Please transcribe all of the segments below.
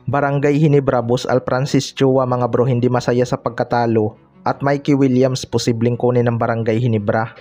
Barangay Ginebra, Boss Al Francis Chua mga bro hindi masaya sa pagkatalo at Mikey Williams posibleng kunin ng Barangay Ginebra.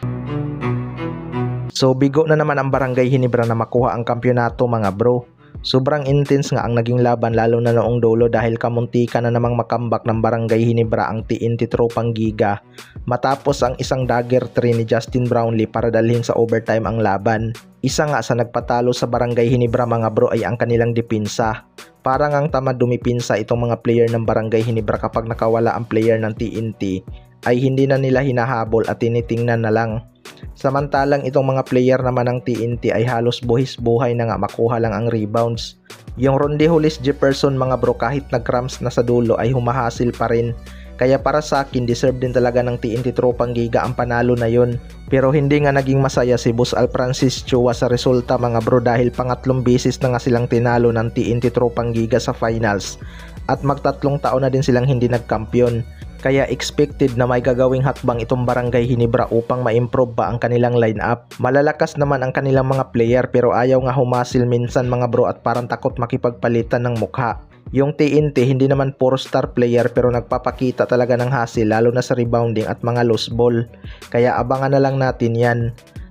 So bigo na naman ang Barangay Ginebra na makuha ang kampyonato mga bro. Sobrang intense nga ang naging laban lalo na noong dulo dahil kamuntikan na namang makambak ng Barangay Ginebra ang TNT Tropang Giga matapos ang isang dagger 3 ni Justin Brownlee para dalhin sa overtime ang laban. Isa nga sa nagpatalo sa Barangay Ginebra mga bro ay ang kanilang depensa. Parang ang tamad dumipinsa itong mga player ng Barangay Ginebra kapag nakawala ang player ng TNT ay hindi na nila hinahabol at tinitingnan na lang. Samantalang itong mga player naman ng TNT ay halos buhis buhay na nga makuha lang ang rebounds. Yung Ronde Hollis Jefferson mga bro kahit nag-cramps na sa dulo ay humahasil pa rin. Kaya para sa akin deserve din talaga ng TNT Tropang Giga ang panalo na yon. Pero hindi nga naging masaya si Boss Al Francis Chua sa resulta mga bro dahil pangatlong beses na nga silang tinalo ng TNT Tropang Giga sa finals. At magtatlong taon na din silang hindi nagkampiyon. Kaya expected na may gagawing hakbang itong Barangay Ginebra upang ma-improve pa ang kanilang lineup. Malalakas naman ang kanilang mga player pero ayaw nga humasil minsan mga bro at parang takot makipagpalitan ng mukha. Yung TNT hindi naman 4-star player pero nagpapakita talaga ng hasil lalo na sa rebounding at mga loose ball. Kaya abangan na lang natin yan.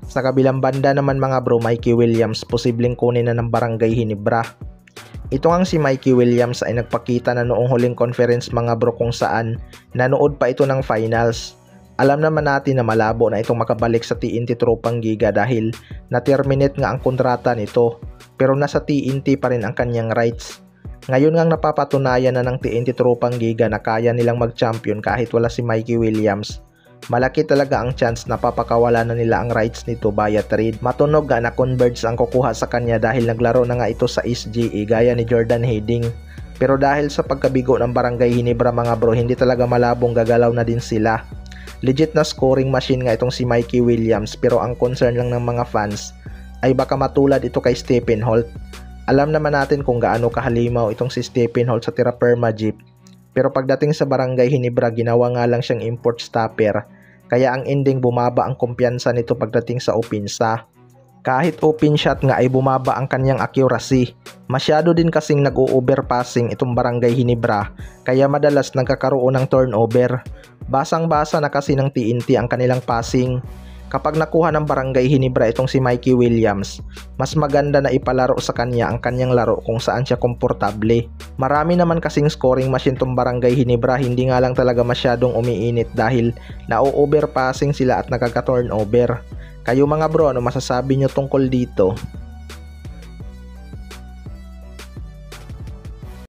Sa kabilang banda naman mga bro, Mikey Williams posibleng kunin na ng Barangay Ginebra. Ito ang si Mikey Williams ay nagpakita na noong huling conference mga bro kung saan nanood pa ito ng finals. Alam naman natin na malabo na itong makabalik sa TNT Tropang Giga dahil na-terminate nga ang kontrata nito. Pero nasa TNT pa rin ang kanyang rights. Ngayon nga napapatunayan na ng TNT Tropang Giga na kaya nilang mag-champion kahit wala si Mikey Williams. Malaki talaga ang chance na papakawala na nila ang rights nito via trade. Matunog nga na Converge ang kukuha sa kanya dahil naglaro na nga ito sa SGA gaya ni Jordan Heading. Pero dahil sa pagkabigo ng Barangay Ginebra mga bro, hindi talaga malabong gagalaw na din sila. Legit na scoring machine nga itong si Mikey Williams pero ang concern lang ng mga fans ay baka matulad ito kay Stephen Holt. Alam naman natin kung gaano kahalimaw itong si Stephen Holt sa tira perma jeep. Pero pagdating sa Barangay Ginebra, ginawa nga lang siyang import stopper. Kaya ang ending bumaba ang kumpiyansa nito pagdating sa opensa. Kahit open shot nga ay bumaba ang kanyang accuracy. Masyado din kasing nag-o-overpassing itong Barangay Ginebra kaya madalas nagkakaroon ng turnover. Basang-basa na kasi ng TNT ang kanilang passing. Kapag nakuha ng Barangay Ginebra itong si Mikey Williams, mas maganda na ipalaro sa kanya ang kanyang laro kung saan siya komportable. Marami naman kasing scoring machine tong Barangay Ginebra, hindi nga lang talaga masyadong umiinit dahil na-overpassing sila at nagkaka-turnover. Kayo mga bro, ano masasabi nyo tungkol dito?